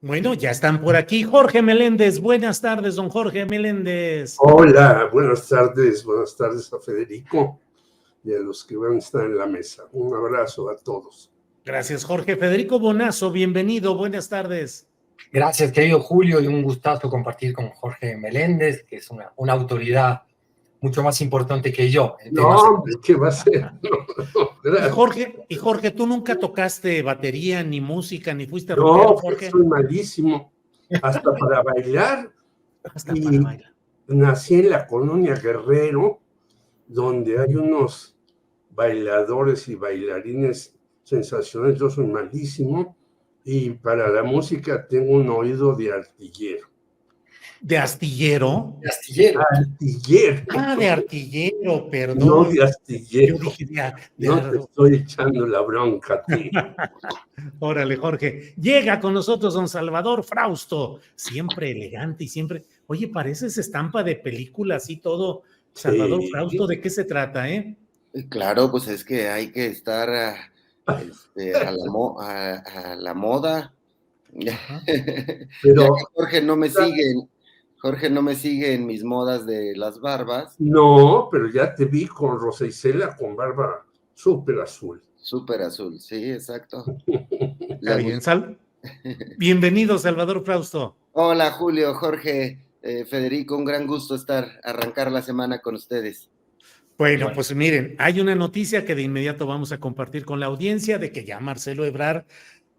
Bueno, ya están por aquí. Jorge Meléndez, buenas tardes, don Jorge Meléndez. Hola, buenas tardes a Federico y a los que van a estar en la mesa. Un abrazo a todos. Gracias, Jorge. Federico Bonazo, bienvenido, buenas tardes. Gracias, querido Julio, y un gustazo compartir con Jorge Meléndez, que es una autoridad mucho más importante que yo. No, ¿qué va a ser? Y Jorge, ¿tú nunca tocaste batería, ni música, ni fuiste rockero, rockero, Jorge? Soy malísimo, hasta para bailar. Hasta para bailar. Nací en la colonia Guerrero, donde hay unos bailadores y bailarines sensacionales. Yo soy malísimo, y para la música tengo un oído de artillero. ¿De astillero? De astillero. Artillero. Ah, de artillero, perdón. No de astillero. Yo dije no te estoy echando la bronca a ti. Órale, Jorge. Llega con nosotros don Salvador Frausto, siempre elegante y siempre... Oye, pareces estampa de película, así todo. Salvador Frausto, ¿de qué se trata, Claro, pues es que hay que estar a la moda. Pero, ya que Jorge no me sigue en mis modas de las barbas. No, pero ya te vi con Rosa Isela con barba súper azul. Súper azul, sí, exacto. Está bien, bienvenido, Salvador Frausto. Hola, Julio, Jorge, Federico, un gran gusto arrancar la semana con ustedes. Bueno, pues miren, hay una noticia que de inmediato vamos a compartir con la audiencia de que ya Marcelo Ebrard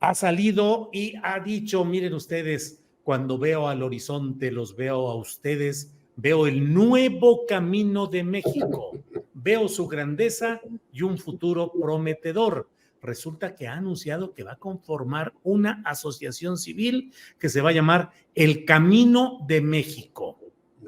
ha salido y ha dicho, miren ustedes, cuando veo al horizonte, los veo a ustedes, veo el nuevo camino de México, veo su grandeza y un futuro prometedor. Resulta que ha anunciado que va a conformar una asociación civil que se va a llamar El Camino de México.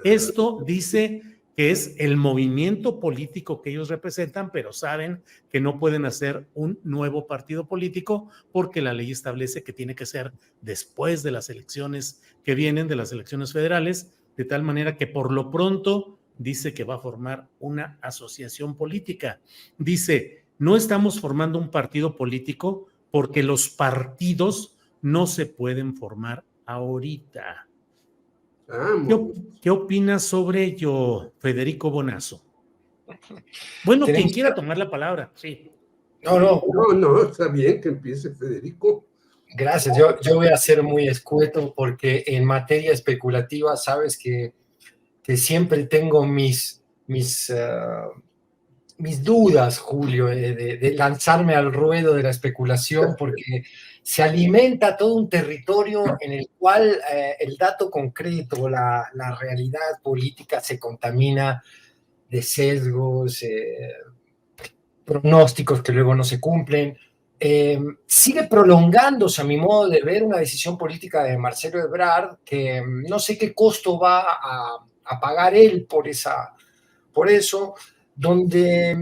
Esto dice que es el movimiento político que ellos representan, pero saben que no pueden hacer un nuevo partido político porque la ley establece que tiene que ser después de las elecciones que vienen, de las elecciones federales, de tal manera que por lo pronto dice que va a formar una asociación política. Dice, no estamos formando un partido político porque los partidos no se pueden formar ahorita. ¿Qué opinas sobre ello, Federico Bonazo? Bueno, quien quiera tomar la palabra, sí. No, está bien que empiece Federico. Gracias, yo voy a ser muy escueto porque en materia especulativa sabes que siempre tengo mis dudas, Julio, de lanzarme al ruedo de la especulación, porque se alimenta todo un territorio en el cual el dato concreto, la realidad política se contamina de sesgos, pronósticos que luego no se cumplen. Sigue prolongándose, a mi modo de ver, una decisión política de Marcelo Ebrard que no sé qué costo va a pagar él por eso, donde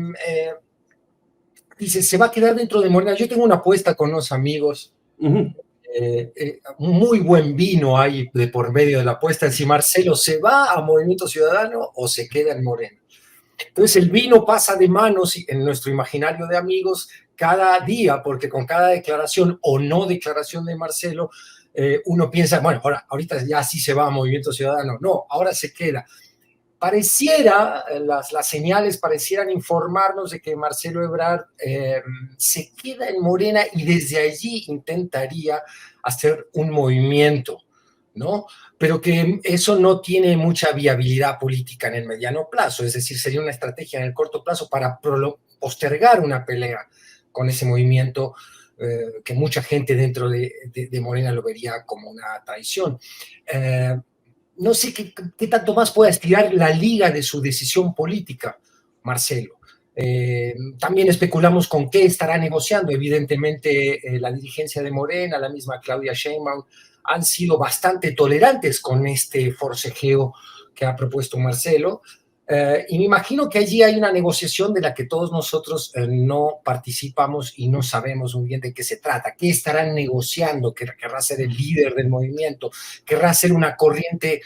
dice, se va a quedar dentro de Morena. Yo tengo una apuesta con unos amigos, muy buen vino hay de por medio de la apuesta, si Marcelo se va a Movimiento Ciudadano o se queda en Morena. Entonces el vino pasa de manos en nuestro imaginario de amigos cada día, porque con cada declaración o no declaración de Marcelo, uno piensa, bueno, ahorita ya sí se va a Movimiento Ciudadano. No, ahora se queda. Las señales parecieran informarnos de que Marcelo Ebrard se queda en Morena y desde allí intentaría hacer un movimiento, ¿no? Pero que eso no tiene mucha viabilidad política en el mediano plazo, es decir, sería una estrategia en el corto plazo para postergar una pelea con ese movimiento que mucha gente dentro de Morena lo vería como una traición. No sé qué tanto más pueda estirar la liga de su decisión política, Marcelo. También especulamos con qué estará negociando. Evidentemente, la dirigencia de Morena, la misma Claudia Sheinbaum, han sido bastante tolerantes con este forcejeo que ha propuesto Marcelo. Y me imagino que allí hay una negociación de la que todos nosotros no participamos y no sabemos muy bien de qué se trata. ¿Qué estarán negociando? ¿Querrá ser el líder del movimiento? ¿Querrá ser una corriente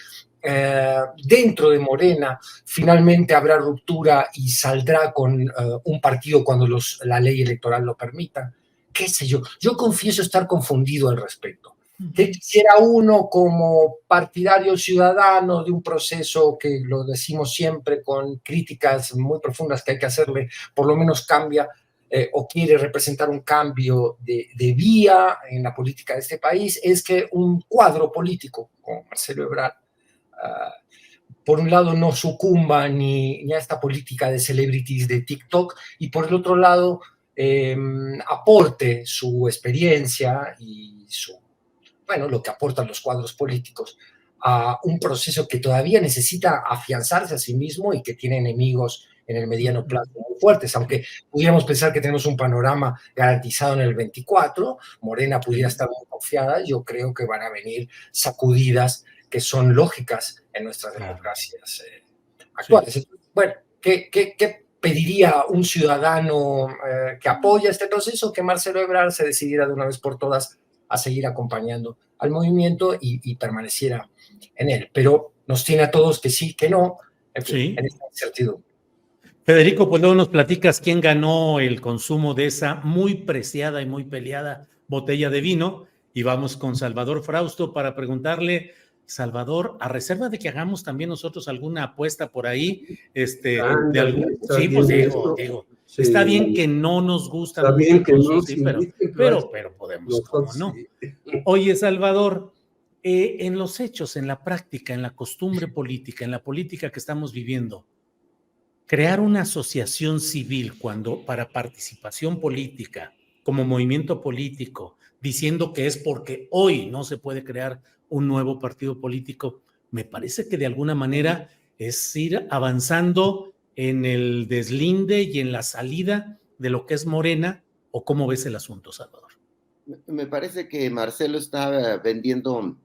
dentro de Morena? ¿Finalmente habrá ruptura y saldrá con un partido cuando la ley electoral lo permita? ¿Qué sé yo? Yo confieso estar confundido al respecto. ¿Qué quisiera uno como partidario ciudadano de un proceso que lo decimos siempre con críticas muy profundas que hay que hacerle, por lo menos cambia o quiere representar un cambio de vía en la política de este país? Es que un cuadro político como Marcelo Ebrard, por un lado, no sucumba ni a esta política de celebrities de TikTok, y por el otro lado, aporte su experiencia y bueno, lo que aportan los cuadros políticos a un proceso que todavía necesita afianzarse a sí mismo y que tiene enemigos en el mediano plazo muy fuertes, aunque pudiéramos pensar que tenemos un panorama garantizado en el 24, Morena pudiera estar muy confiada, yo creo que van a venir sacudidas que son lógicas en nuestras democracias actuales. Sí. Bueno, ¿qué pediría un ciudadano que apoya este proceso? Que Marcelo Ebrard se decidiera de una vez por todas a seguir acompañando al movimiento y permaneciera en él. Pero nos tiene a todos que sí, que no, en fin, Sí. en esta incertidumbre. Federico, pues luego nos platicas quién ganó el consumo de esa muy preciada y muy peleada botella de vino, y vamos con Salvador Frausto para preguntarle, Salvador, a reserva de que hagamos también nosotros alguna apuesta por ahí, de algún, sí, pues digo, sí, está bien que no nos gusta está mucho bien el que no consumo, nos sí, inviten, pero podemos, ¿cómo nosotros no? sí. Oye, Salvador, en los hechos, en la práctica, en la costumbre política, en la política que estamos viviendo, crear una asociación civil para participación política, como movimiento político, diciendo que es porque hoy no se puede crear un nuevo partido político, me parece que de alguna manera es ir avanzando en el deslinde y en la salida de lo que es Morena, o cómo ves el asunto, Salvador. Me parece que Marcelo está vendiendo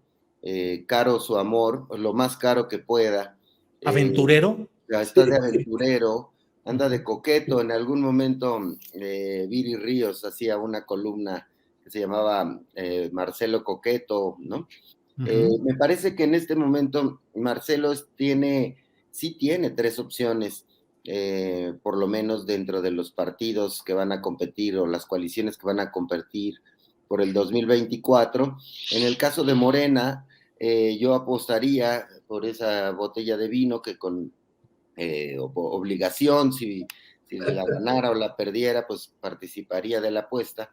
caro su amor, lo más caro que pueda. ¿Aventurero? Está de aventurero, anda de coqueto. En algún momento Viri Ríos hacía una columna que se llamaba Marcelo Coqueto, ¿no? Me parece que en este momento Marcelo sí tiene tres opciones, por lo menos dentro de los partidos que van a competir o las coaliciones que van a competir por el 2024. En el caso de Morena, yo apostaría por esa botella de vino que con obligación, si la ganara o la perdiera, pues participaría de la apuesta,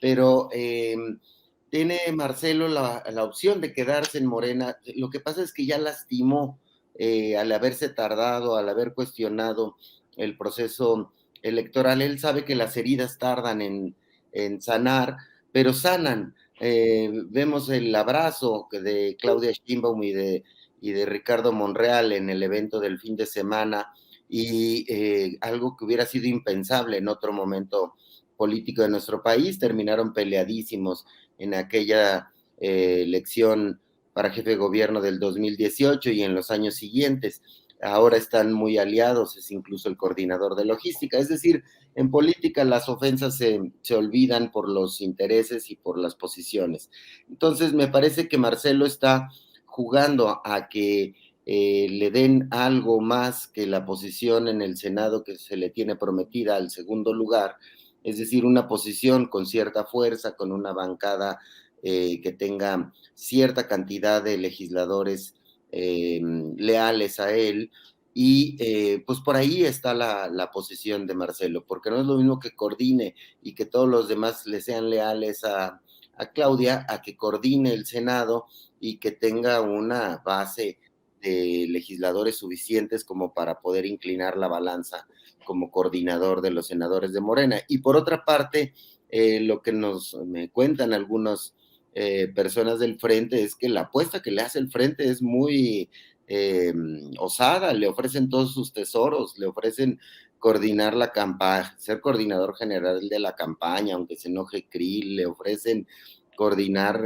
pero tiene Marcelo la opción de quedarse en Morena. Lo que pasa es que ya lastimó al haberse tardado, al haber cuestionado el proceso electoral. Él sabe que las heridas tardan en sanar, pero sanan. Vemos el abrazo de Claudia Sheinbaum y de Ricardo Monreal en el evento del fin de semana, y algo que hubiera sido impensable en otro momento político de nuestro país. Terminaron peleadísimos en aquella elección para jefe de gobierno del 2018 y en los años siguientes. Ahora están muy aliados, es incluso el coordinador de logística. Es decir, en política las ofensas se olvidan por los intereses y por las posiciones. Entonces me parece que Marcelo está jugando a que le den algo más que la posición en el Senado que se le tiene prometida al segundo lugar, es decir, una posición con cierta fuerza, con una bancada que tenga cierta cantidad de legisladores leales a él, y pues por ahí está la posición de Marcelo, porque no es lo mismo que coordine y que todos los demás le sean leales a Claudia, a que coordine el Senado y que tenga una base de legisladores suficientes como para poder inclinar la balanza como coordinador de los senadores de Morena. Y por otra parte, lo que me cuentan algunas personas del Frente es que la apuesta que le hace el Frente es muy osada. Le ofrecen todos sus tesoros, le ofrecen coordinar la campaña, ser coordinador general de la campaña, aunque se enoje Krill, le ofrecen coordinar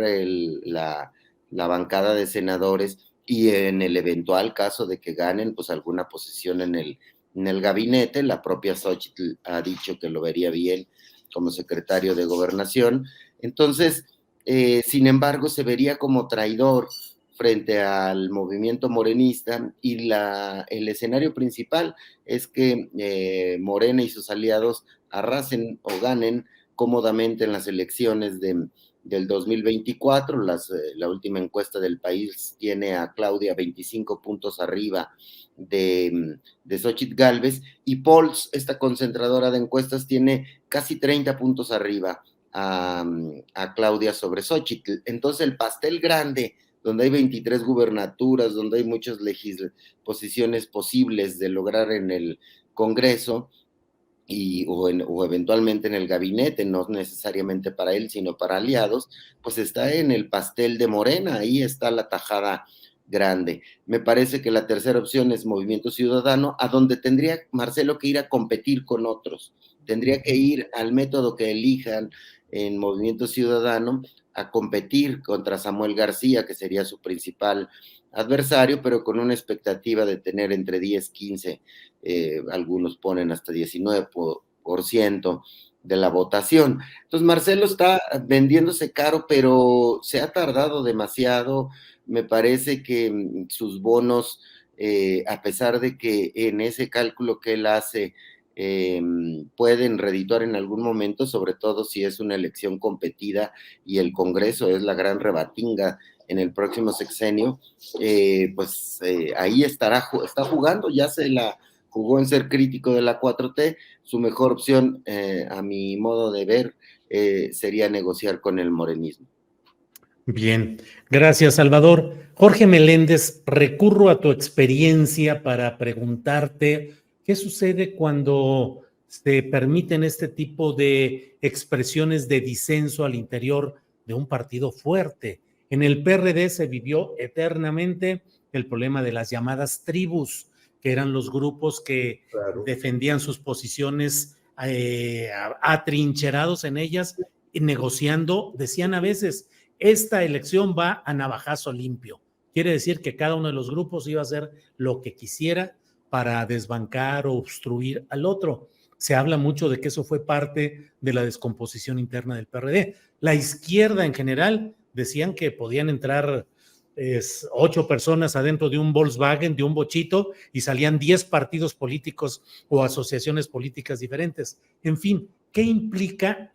la bancada de senadores, y en el eventual caso de que ganen, pues alguna posición en el gabinete. La propia Xochitl ha dicho que lo vería bien como secretario de Gobernación. Entonces, sin embargo, se vería como traidor frente al movimiento morenista, y el escenario principal es que Morena y sus aliados arrasen o ganen cómodamente en las elecciones de del 2024. La última encuesta del país tiene a Claudia 25 puntos arriba de Xóchitl Gálvez, y Polls, esta concentradora de encuestas, tiene casi 30 puntos arriba a Claudia sobre Xóchitl. Entonces el pastel grande, donde hay 23 gubernaturas, donde hay muchas posiciones posibles de lograr en el Congreso o eventualmente en el gabinete, no necesariamente para él, sino para aliados, pues está en el pastel de Morena. Ahí está la tajada grande. Me parece que la tercera opción es Movimiento Ciudadano, a donde tendría Marcelo que ir a competir con otros. Tendría que ir al método que elijan en Movimiento Ciudadano a competir contra Samuel García, que sería su principal adversario, pero con una expectativa de tener entre 10, 15, algunos ponen hasta 19% de la votación. Entonces Marcelo está vendiéndose caro, pero se ha tardado demasiado. Me parece que sus bonos, a pesar de que en ese cálculo que él hace, pueden redituar en algún momento, sobre todo si es una elección competida y el Congreso es la gran rebatinga en el próximo sexenio, ahí está jugando, ya se la jugó en ser crítico de la 4T. Su mejor opción, a mi modo de ver, sería negociar con el morenismo. Bien, gracias, Salvador. Jorge Meléndez, recurro a tu experiencia para preguntarte qué sucede cuando se permiten este tipo de expresiones de disenso al interior de un partido fuerte. En el PRD se vivió eternamente el problema de las llamadas tribus, que eran los grupos que defendían sus posiciones atrincherados en ellas y negociando. Decían a veces, esta elección va a navajazo limpio. Quiere decir que cada uno de los grupos iba a hacer lo que quisiera para desbancar o obstruir al otro. Se habla mucho de que eso fue parte de la descomposición interna del PRD. La izquierda en general decían que podían entrar 8 personas adentro de un Volkswagen, de un bochito, y salían 10 partidos políticos o asociaciones políticas diferentes. En fin, ¿qué implica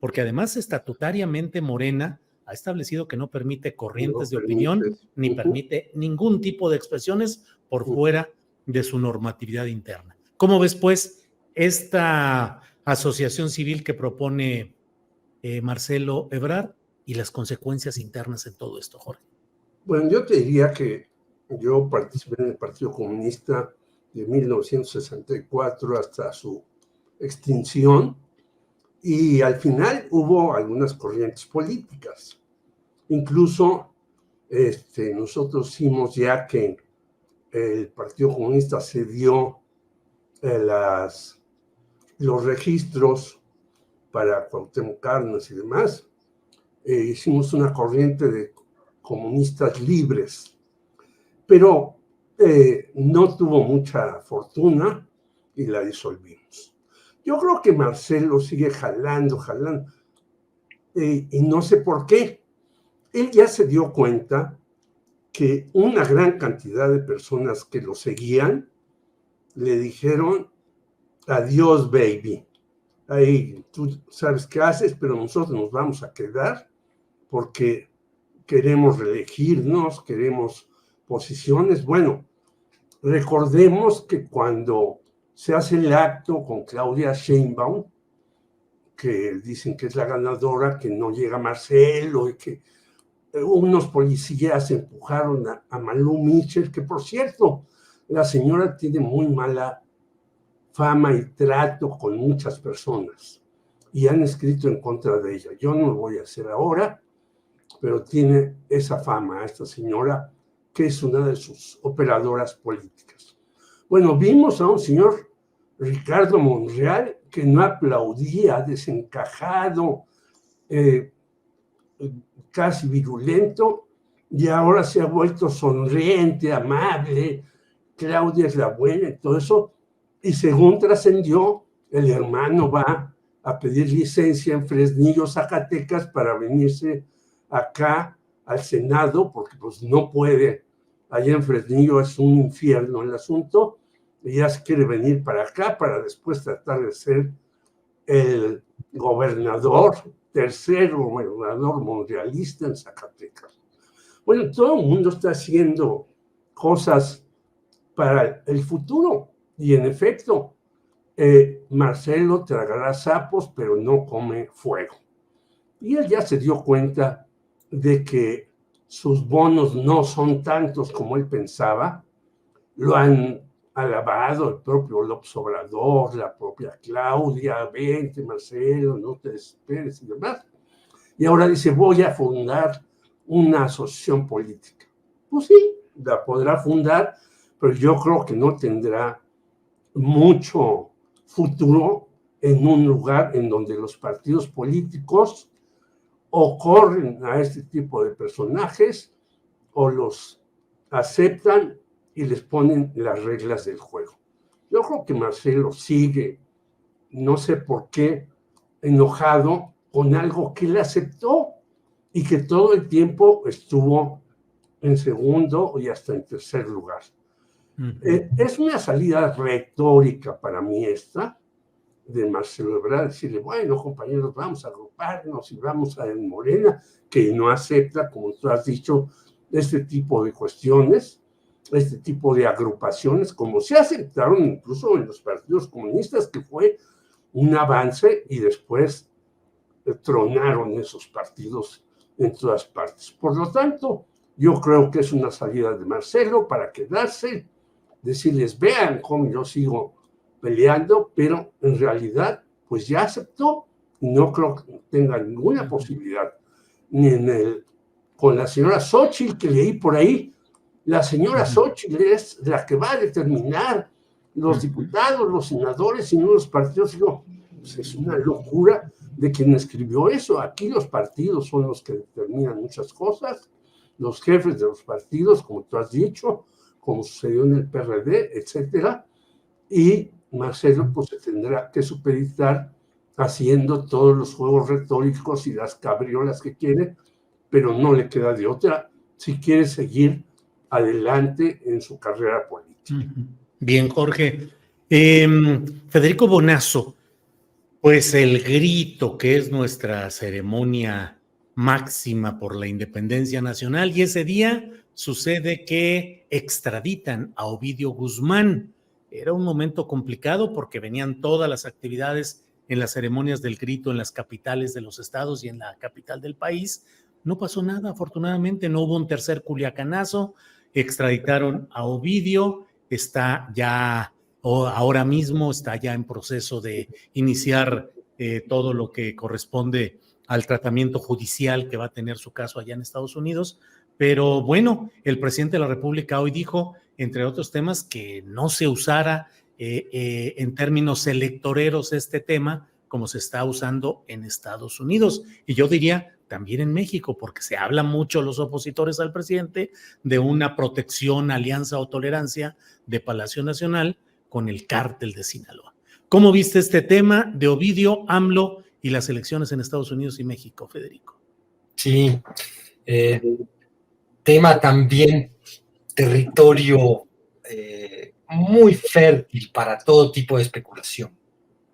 porque además estatutariamente Morena ha establecido que no permite corrientes de opinión, ni permite ningún tipo de expresiones por fuera de su normatividad interna? ¿Cómo ves, pues, esta asociación civil que propone Marcelo Ebrard y las consecuencias internas en todo esto, Jorge? Bueno, yo te diría que yo participé en el Partido Comunista de 1964 hasta su extinción, y al final hubo algunas corrientes políticas. Incluso nosotros hicimos, ya que el Partido Comunista cedió los registros para Cuauhtémoc Cárdenas y demás, hicimos una corriente de comunistas libres, pero no tuvo mucha fortuna y la disolvimos. Yo creo que Marcelo sigue jalando, y no sé por qué. Él ya se dio cuenta que una gran cantidad de personas que lo seguían le dijeron, adiós, baby. Ahí tú sabes qué haces, pero nosotros nos vamos a quedar porque queremos reelegirnos, queremos posiciones. Bueno, recordemos que cuando se hace el acto con Claudia Sheinbaum, que dicen que es la ganadora, que no llega Marcelo, y que unos policías empujaron a Malú Mitchell, que por cierto, la señora tiene muy mala fama y trato con muchas personas, y han escrito en contra de ella. Yo no lo voy a hacer ahora, pero tiene esa fama esta señora, que es una de sus operadoras políticas. Bueno, vimos a un señor, Ricardo Monreal, que no aplaudía, desencajado, casi virulento, y ahora se ha vuelto sonriente, amable. Claudia es la buena y todo eso. Y según trascendió, el hermano va a pedir licencia en Fresnillo, Zacatecas, para venirse acá al Senado, porque pues no puede. Allá en Fresnillo es un infierno el asunto, y ya se quiere venir para acá para después tratar de ser el gobernador tercer gobernador monrealista en Zacatecas. Bueno, todo el mundo está haciendo cosas para el futuro y en efecto, Marcelo tragará sapos, pero no come fuego. Y él ya se dio cuenta de que sus bonos no son tantos como él pensaba. Lo han alabado el propio López Obrador, la propia Claudia, vente Marcelo, no te desesperes y demás. Y ahora dice, voy a fundar una asociación política. Pues sí, la podrá fundar, pero yo creo que no tendrá mucho futuro en un lugar en donde los partidos políticos o corren a este tipo de personajes o los aceptan y les ponen las reglas del juego. Yo creo que Marcelo sigue, no sé por qué, enojado con algo que él aceptó y que todo el tiempo estuvo en segundo y hasta en tercer lugar. Es una salida retórica para mí esta, de Marcelo Ebrard, decirle, bueno, compañeros, vamos a agruparnos y vamos a en Morena, que no acepta, como tú has dicho, este tipo de cuestiones, este tipo de agrupaciones, como se aceptaron incluso en los partidos comunistas, que fue un avance y después tronaron esos partidos en todas partes. Por lo tanto, yo creo que es una salida de Marcelo para quedarse, decirles, vean cómo yo sigo peleando, pero en realidad, pues ya aceptó y no creo que tenga ninguna posibilidad, ni con la señora Xóchitl, que leí por ahí. La señora Xóchitl es la que va a determinar los diputados, los senadores y no los partidos. Digo, pues es una locura de quien escribió eso. Aquí los partidos son los que determinan muchas cosas, los jefes de los partidos, como tú has dicho, como sucedió en el PRD, etcétera, y Marcelo pues se tendrá que supeditar haciendo todos los juegos retóricos y las cabriolas que quiere, pero no le queda de otra si quiere seguir adelante en su carrera política. Bien, Jorge. Federico Bonazo, pues el grito, que es nuestra ceremonia máxima por la independencia nacional, y ese día sucede que extraditan a Ovidio Guzmán. Era un momento complicado porque venían todas las actividades en las ceremonias del grito en las capitales de los estados y en la capital del país. No pasó nada, afortunadamente, no hubo un tercer culiacanazo, extraditaron a Ovidio, está ya, o ahora mismo está ya en proceso de iniciar todo lo que corresponde al tratamiento judicial que va a tener su caso allá en Estados Unidos. Pero bueno, el presidente de la República hoy dijo, entre otros temas, que no se usara en términos electoreros este tema como se está usando en Estados Unidos. Y yo diría también en México, porque se habla mucho los opositores al presidente de una protección, alianza o tolerancia de Palacio Nacional con el cártel de Sinaloa. ¿Cómo viste este tema de Ovidio, AMLO y las elecciones en Estados Unidos y México, Federico? Sí, tema también territorio muy fértil para todo tipo de especulación.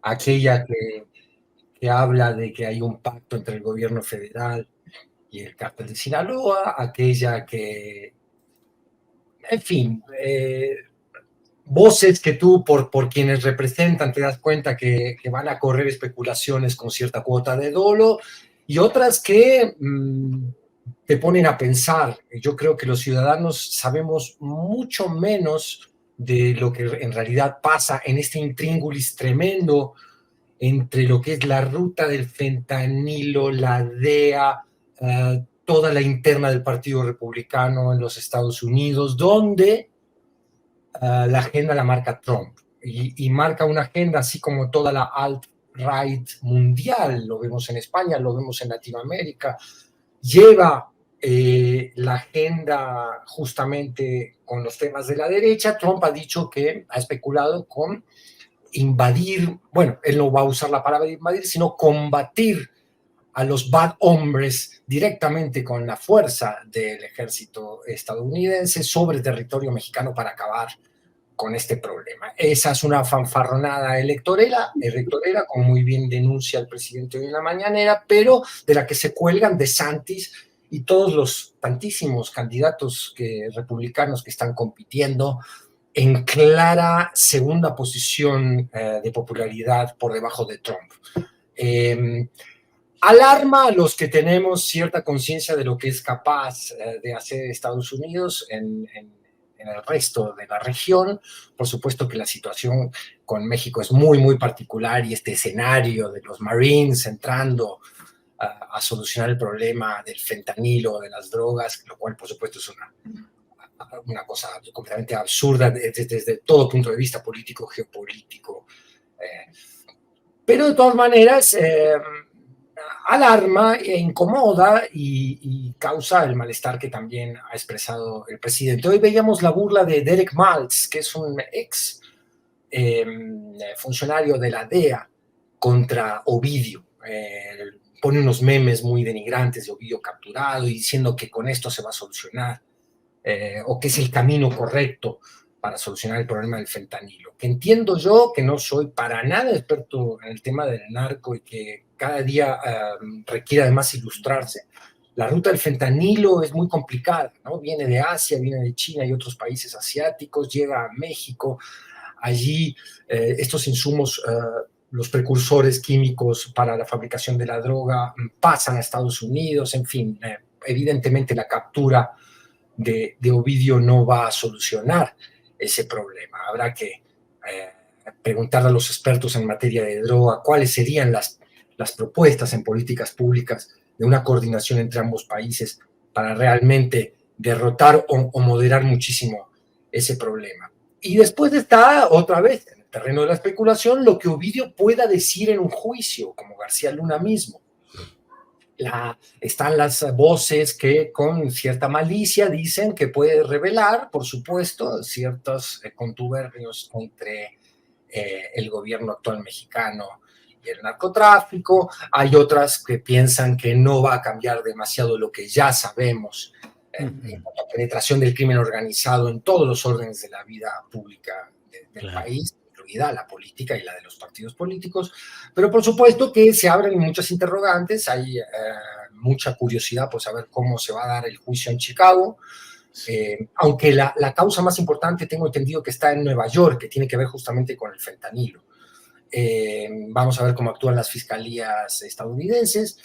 Aquella que habla de que hay un pacto entre el gobierno federal y el cártel de Sinaloa, aquella que, en fin, voces que tú, por quienes representan, te das cuenta que van a correr especulaciones con cierta cuota de dolo, y otras que te ponen a pensar. Yo creo que los ciudadanos sabemos mucho menos de lo que en realidad pasa en este intríngulis tremendo entre lo que es la ruta del fentanilo, la DEA, toda la interna del Partido Republicano en los Estados Unidos, donde la agenda la marca Trump y marca una agenda así como toda la alt-right mundial. Lo vemos en España, lo vemos en Latinoamérica. Lleva la agenda justamente con los temas de la derecha. Trump ha dicho que ha especulado con invadir, bueno, él no va a usar la palabra invadir, sino combatir a los bad hombres directamente con la fuerza del ejército estadounidense sobre territorio mexicano para acabar con este problema. Esa es una fanfarronada electorera, como muy bien denuncia el presidente hoy en la mañanera, pero de la que se cuelgan DeSantis y todos los tantísimos candidatos republicanos que están compitiendo en clara segunda posición de popularidad por debajo de Trump. Alarma a los que tenemos cierta conciencia de lo que es capaz de hacer Estados Unidos en el resto de la región. Por supuesto que la situación con México es muy, muy particular, y este escenario de los Marines entrando a solucionar el problema del fentanilo, de las drogas, lo cual por supuesto es una cosa completamente absurda desde todo punto de vista político, geopolítico. Pero de todas maneras, alarma e incomoda y causa el malestar que también ha expresado el presidente. Hoy veíamos la burla de Derek Maltz, que es un ex funcionario de la DEA, contra Ovidio. Pone unos memes muy denigrantes de Ovidio capturado y diciendo que con esto se va a solucionar, o que es el camino correcto para solucionar el problema del fentanilo, que entiendo yo que no soy para nada experto en el tema del narco y que cada día requiere además ilustrarse. La ruta del fentanilo es muy complicada, ¿no? Viene de Asia, viene de China y otros países asiáticos, llega a México. Allí estos insumos, los precursores químicos para la fabricación de la droga, pasan a Estados Unidos. En fin, evidentemente la captura de Ovidio no va a solucionar ese problema. Habrá que preguntarle a los expertos en materia de droga cuáles serían las propuestas en políticas públicas de una coordinación entre ambos países para realmente derrotar o moderar muchísimo ese problema. Y después está otra vez en el terreno de la especulación lo que Ovidio pueda decir en un juicio, como García Luna mismo. Están las voces que con cierta malicia dicen que puede revelar, por supuesto, ciertos contubernios entre el gobierno actual mexicano y el narcotráfico. Hay otras que piensan que no va a cambiar demasiado lo que ya sabemos en la penetración del crimen organizado en todos los órdenes de la vida pública del país, incluida la política y la de los partidos políticos. Pero por supuesto que se abren muchas interrogantes, hay mucha curiosidad por saber cómo se va a dar el juicio en Chicago, aunque la causa más importante tengo entendido que está en Nueva York, que tiene que ver justamente con el fentanilo. Vamos a ver cómo actúan las fiscalías estadounidenses,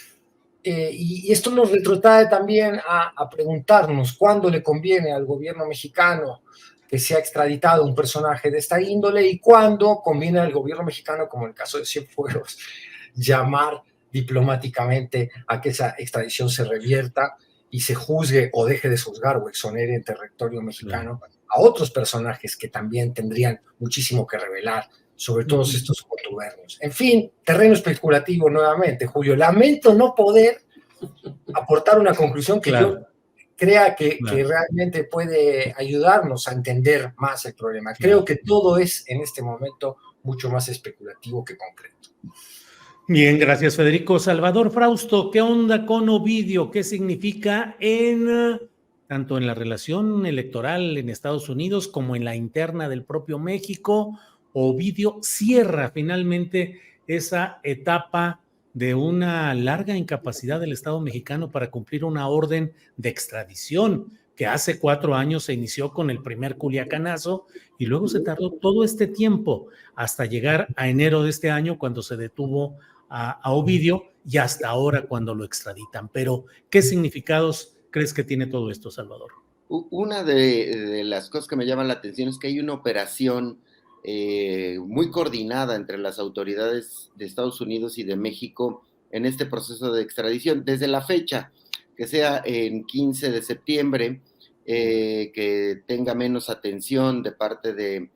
y esto nos retrotrae también a preguntarnos cuándo le conviene al gobierno mexicano que sea extraditado un personaje de esta índole y cuándo conviene al gobierno mexicano, como en el caso de Cienfuegos, llamar diplomáticamente a que esa extradición se revierta y se juzgue o deje de juzgar o exonere en territorio mexicano a otros personajes que también tendrían muchísimo que revelar sobre todos estos contubernios. En fin, terreno especulativo nuevamente, Julio. Lamento no poder aportar una conclusión que yo crea que realmente puede ayudarnos a entender más el problema. Creo que todo es en este momento mucho más especulativo que concreto. Bien, gracias, Federico. Salvador Frausto, ¿qué onda con Ovidio? ¿Qué significa tanto en la relación electoral en Estados Unidos como en la interna del propio México? Ovidio cierra finalmente esa etapa de una larga incapacidad del Estado mexicano para cumplir una orden de extradición que hace 4 años se inició con el primer culiacanazo y luego se tardó todo este tiempo hasta llegar a enero de este año cuando se detuvo a Ovidio y hasta ahora cuando lo extraditan. Pero, ¿qué significados crees que tiene todo esto, Salvador? Una de las cosas que me llaman la atención es que hay una operación muy coordinada entre las autoridades de Estados Unidos y de México en este proceso de extradición. Desde la fecha, que sea en 15 de septiembre, que tenga menos atención de parte de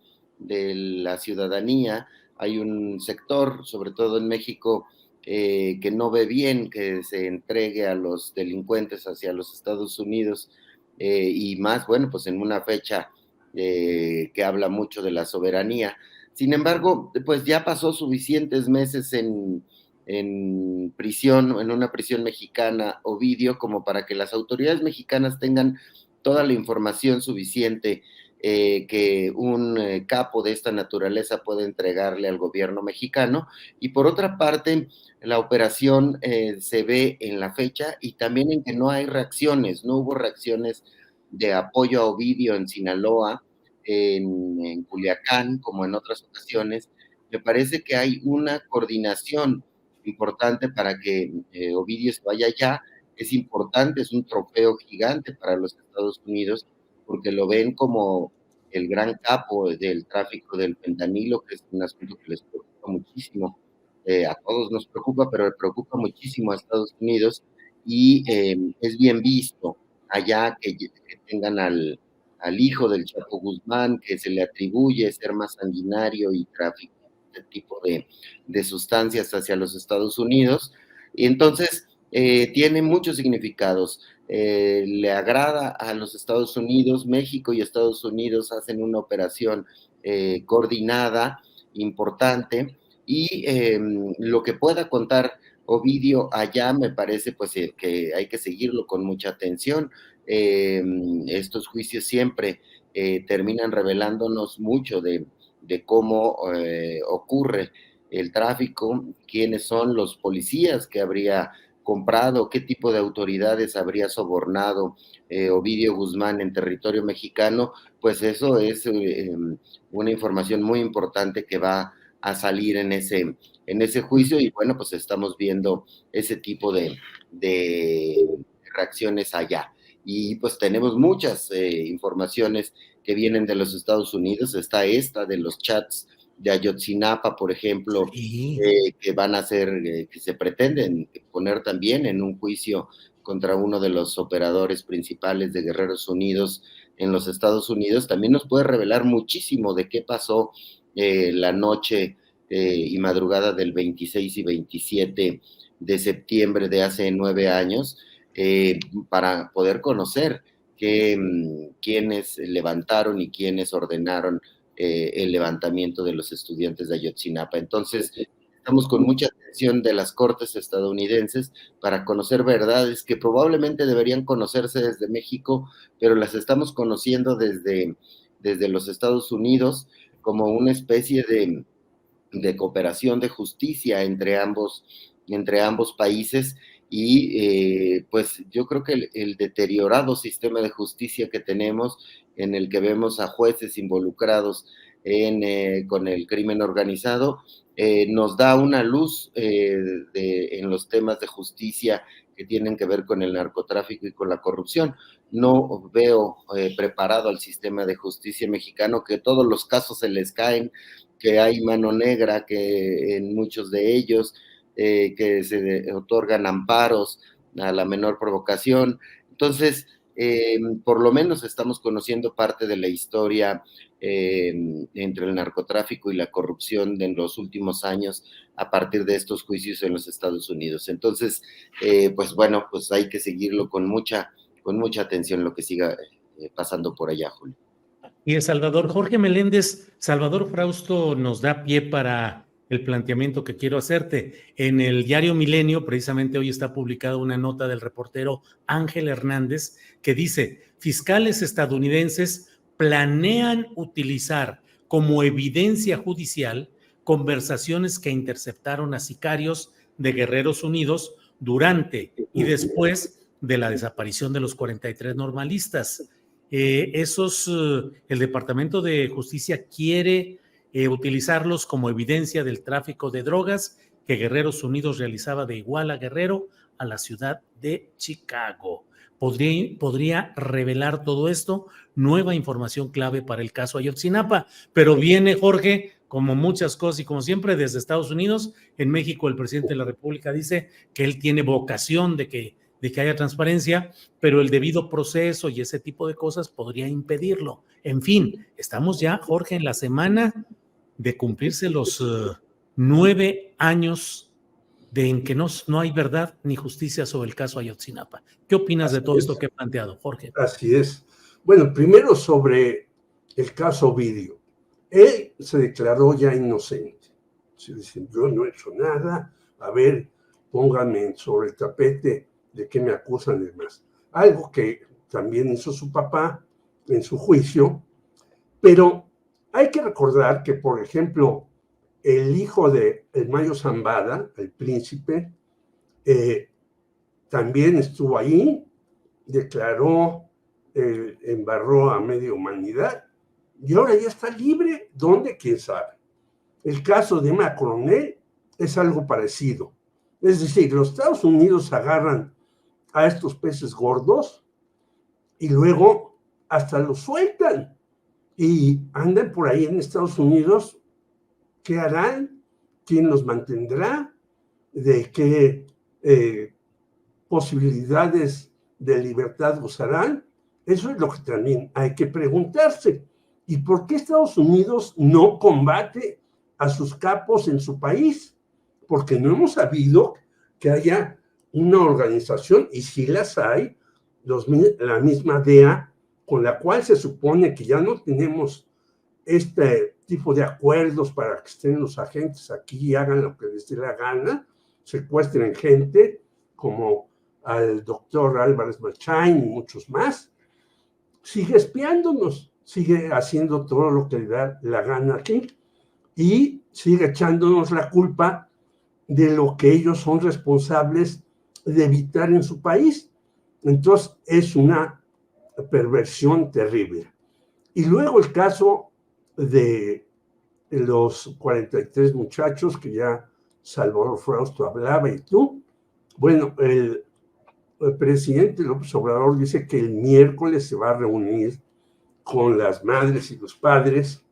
la ciudadanía. Hay un sector, sobre todo en México, que no ve bien que se entregue a los delincuentes hacia los Estados Unidos, y más, bueno, pues en una fecha que habla mucho de la soberanía. Sin embargo, pues ya pasó suficientes meses en prisión, en una prisión mexicana, Ovidio, como para que las autoridades mexicanas tengan toda la información suficiente que un capo de esta naturaleza puede entregarle al gobierno mexicano. Y por otra parte, la operación se ve en la fecha y también en que no hay reacciones, no hubo reacciones de apoyo a Ovidio en Sinaloa, en Culiacán, como en otras ocasiones. Me parece que hay una coordinación importante para que Ovidio se vaya allá. Es importante, es un trofeo gigante para los Estados Unidos, porque lo ven como el gran capo del tráfico del fentanilo, que es un asunto que les preocupa muchísimo. A todos nos preocupa, pero le preocupa muchísimo a Estados Unidos, y es bien visto allá que tengan al hijo del Chapo Guzmán, que se le atribuye ser más sanguinario y traficar este tipo de sustancias hacia los Estados Unidos. Y entonces tiene muchos significados. Le agrada a los Estados Unidos. México y Estados Unidos hacen una operación coordinada, importante, y lo que pueda contar Ovidio allá me parece pues que hay que seguirlo con mucha atención. Estos juicios siempre terminan revelándonos mucho de cómo ocurre el tráfico, quiénes son los policías que habría comprado, qué tipo de autoridades habría sobornado Ovidio Guzmán en territorio mexicano. Pues eso es una información muy importante que va a salir en ese juicio, y bueno, pues estamos viendo ese tipo de reacciones allá. Y pues tenemos muchas informaciones que vienen de los Estados Unidos. Está esta de los chats de Ayotzinapa, por ejemplo, Sí. que van a ser, que se pretenden poner también en un juicio contra uno de los operadores principales de Guerreros Unidos en los Estados Unidos. También nos puede revelar muchísimo de qué pasó la noche y madrugada del 26 y 27 de septiembre de hace 9 años, para poder conocer quiénes levantaron y quiénes ordenaron el levantamiento de los estudiantes de Ayotzinapa. Entonces, estamos con mucha atención de las cortes estadounidenses para conocer verdades que probablemente deberían conocerse desde México, pero las estamos conociendo desde los Estados Unidos, como una especie de cooperación de justicia entre ambos países. Y pues yo creo que el deteriorado sistema de justicia que tenemos, en el que vemos a jueces involucrados con el crimen organizado, nos da una luz en los temas de justicia que tienen que ver con el narcotráfico y con la corrupción. No veo preparado al sistema de justicia mexicano, que todos los casos se les caen, que hay mano negra, que en muchos de ellos que se otorgan amparos a la menor provocación. Entonces, por lo menos estamos conociendo parte de la historia entre el narcotráfico y la corrupción en los últimos años a partir de estos juicios en los Estados Unidos. Entonces, pues bueno, pues hay que seguirlo con mucha atención, lo que siga pasando por allá, Julio. Y el Salvador Jorge Meléndez, Salvador Frausto nos da pie para el planteamiento que quiero hacerte. En el diario Milenio, precisamente hoy está publicada una nota del reportero Ángel Hernández que dice: fiscales estadounidenses planean utilizar como evidencia judicial conversaciones que interceptaron a sicarios de Guerreros Unidos durante y después de la desaparición de los 43 normalistas. El Departamento de Justicia quiere utilizarlos como evidencia del tráfico de drogas que Guerreros Unidos realizaba de Iguala, Guerrero, a la ciudad de Chicago. ¿Podría revelar todo esto? Nueva información clave para el caso Ayotzinapa, pero viene, Jorge, como muchas cosas y como siempre, desde Estados Unidos. En México, el presidente de la República dice que él tiene vocación de que haya transparencia, pero el debido proceso y ese tipo de cosas podría impedirlo. En fin, estamos ya, Jorge, en la semana de cumplirse los 9 años en que no hay verdad ni justicia sobre el caso Ayotzinapa. ¿Qué opinas de todo esto que he planteado, Jorge? Así es. Bueno, primero sobre el caso Ovidio. Él se declaró ya inocente. Se dice: yo no he hecho nada, a ver, pónganme sobre el tapete de qué me acusan y demás. Algo que también hizo su papá en su juicio, Pero hay que recordar que, por ejemplo, el hijo de Mayo Zambada, el príncipe, también estuvo ahí, declaró, embarró a media humanidad y ahora ya está libre. ¿Dónde? ¿Quién sabe? El caso de Emma Coronel es algo parecido. Es decir, los Estados Unidos agarran a estos peces gordos y luego hasta los sueltan y andan por ahí en Estados Unidos. ¿Qué harán? ¿Quién los mantendrá? ¿De qué posibilidades de libertad gozarán? Eso es lo que también hay que preguntarse. ¿Y por qué Estados Unidos no combate a sus capos en su país? Porque no hemos sabido que haya una organización, y si las hay, la misma DEA, con la cual se supone que ya no tenemos este tipo de acuerdos para que estén los agentes aquí y hagan lo que les dé la gana, secuestren gente, como al doctor Álvarez Machain y muchos más, sigue espiándonos, sigue haciendo todo lo que le da la gana aquí y sigue echándonos la culpa de lo que ellos son responsables de evitar en su país. Entonces es una perversión terrible. Y luego el caso de los 43 muchachos que ya Salvador Frausto hablaba y tú. Bueno, el presidente López Obrador dice que el miércoles se va a reunir con las madres y los padres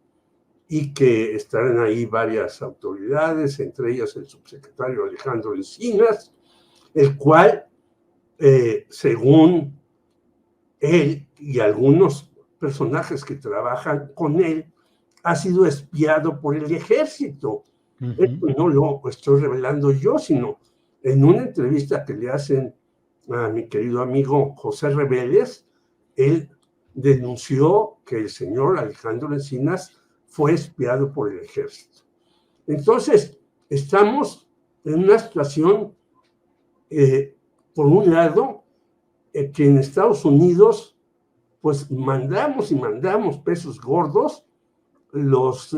y que estarán ahí varias autoridades, entre ellas el subsecretario Alejandro Encinas, el cual, según él y algunos personajes que trabajan con él, ha sido espiado por el ejército. Esto no lo estoy revelando yo, sino en una entrevista que le hacen a mi querido amigo José Reveles, él denunció que el señor Alejandro Encinas fue espiado por el ejército. Entonces, estamos en una situación, por un lado, que en Estados Unidos, pues mandamos y mandamos pesos gordos, los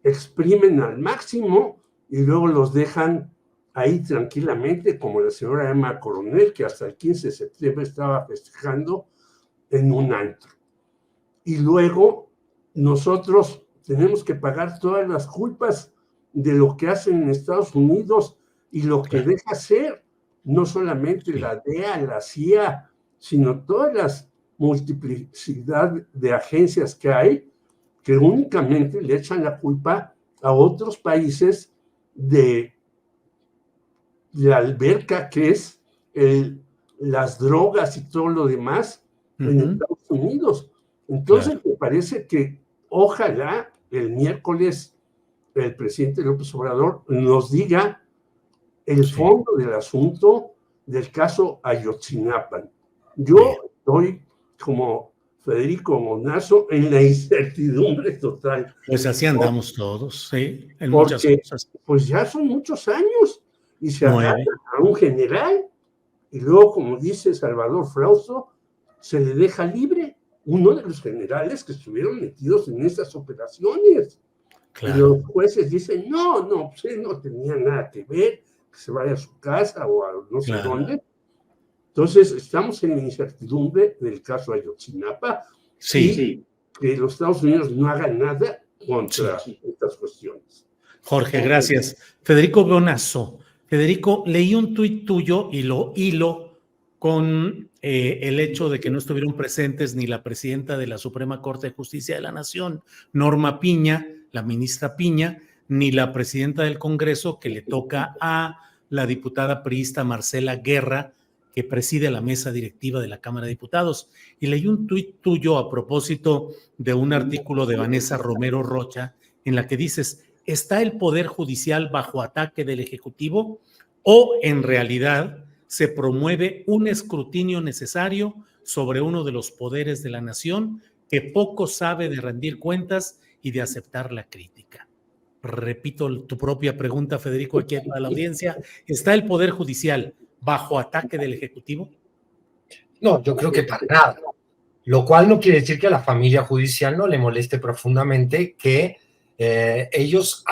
exprimen al máximo y luego los dejan ahí tranquilamente, como la señora Emma Coronel, que hasta el 15 de septiembre estaba festejando en un antro. Y luego nosotros tenemos que pagar todas las culpas de lo que hacen en Estados Unidos y lo que deja hacer, no solamente la DEA, la CIA, sino todas las multiplicidad de agencias que hay, que únicamente le echan la culpa a otros países de la alberca que es las drogas y todo lo demás en Estados Unidos. Entonces me parece que ojalá el miércoles el presidente López Obrador nos diga el fondo del asunto del caso Ayotzinapa. Yo estoy como Federico Monazo en la incertidumbre total. Pues así andamos todos, sí, en porque, muchas cosas. Pues ya son muchos años y se agarra a un general y luego, como dice Salvador Frausto, se le deja libre uno de los generales que estuvieron metidos en estas operaciones. Claro. Y los jueces dicen, no, pues él no tenía nada que ver, que se vaya a su casa o a no sé dónde. Entonces, estamos en la incertidumbre del caso Ayotzinapa y que los Estados Unidos no hagan nada contra estas cuestiones. Jorge, gracias. Federico Bonazo. Federico, leí un tuit tuyo y lo hilo con el hecho de que no estuvieron presentes ni la presidenta de la Suprema Corte de Justicia de la Nación, Norma Piña, la ministra Piña, ni la presidenta del Congreso, que le toca a la diputada priista Marcela Guerra, que preside la mesa directiva de la Cámara de Diputados. Y leí un tuit tuyo a propósito de un artículo de Vanessa Romero Rocha, en la que dices, ¿está el Poder Judicial bajo ataque del Ejecutivo o en realidad se promueve un escrutinio necesario sobre uno de los poderes de la nación que poco sabe de rendir cuentas y de aceptar la crítica? Repito tu propia pregunta, Federico, aquí a la audiencia. ¿Está el Poder Judicial bajo ataque del Ejecutivo? No, yo creo que para nada. Lo cual no quiere decir que a la familia judicial no le moleste profundamente que ellos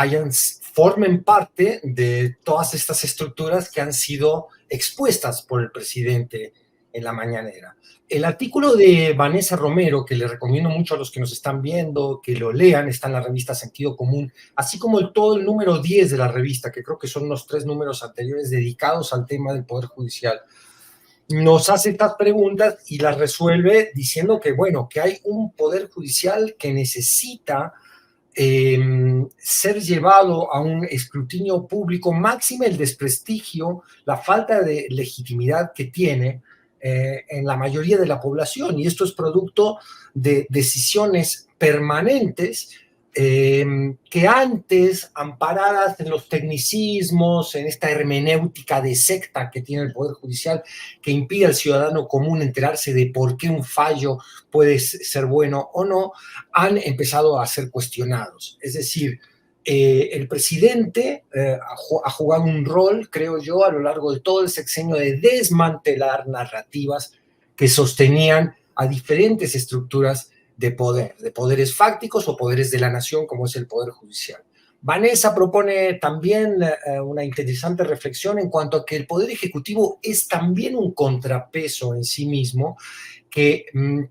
formen parte de todas estas estructuras que han sido expuestas por el presidente en la mañanera. El artículo de Vanessa Romero, que le recomiendo mucho a los que nos están viendo, que lo lean, está en la revista Sentido Común, así como todo el número 10 de la revista, que creo que son los 3 números anteriores dedicados al tema del Poder Judicial, nos hace estas preguntas y las resuelve diciendo que, bueno, que hay un Poder Judicial que necesita ser llevado a un escrutinio público, máxime el desprestigio, la falta de legitimidad que tiene en la mayoría de la población, y esto es producto de decisiones permanentes que antes, amparadas en los tecnicismos, en esta hermenéutica de secta que tiene el Poder Judicial, que impide al ciudadano común enterarse de por qué un fallo puede ser bueno o no, han empezado a ser cuestionados. Es decir, el presidente ha jugado un rol, creo yo, a lo largo de todo el sexenio de desmantelar narrativas que sostenían a diferentes estructuras de poderes fácticos o poderes de la nación, como es el Poder Judicial. Vanessa propone también una interesante reflexión en cuanto a que el Poder Ejecutivo es también un contrapeso en sí mismo que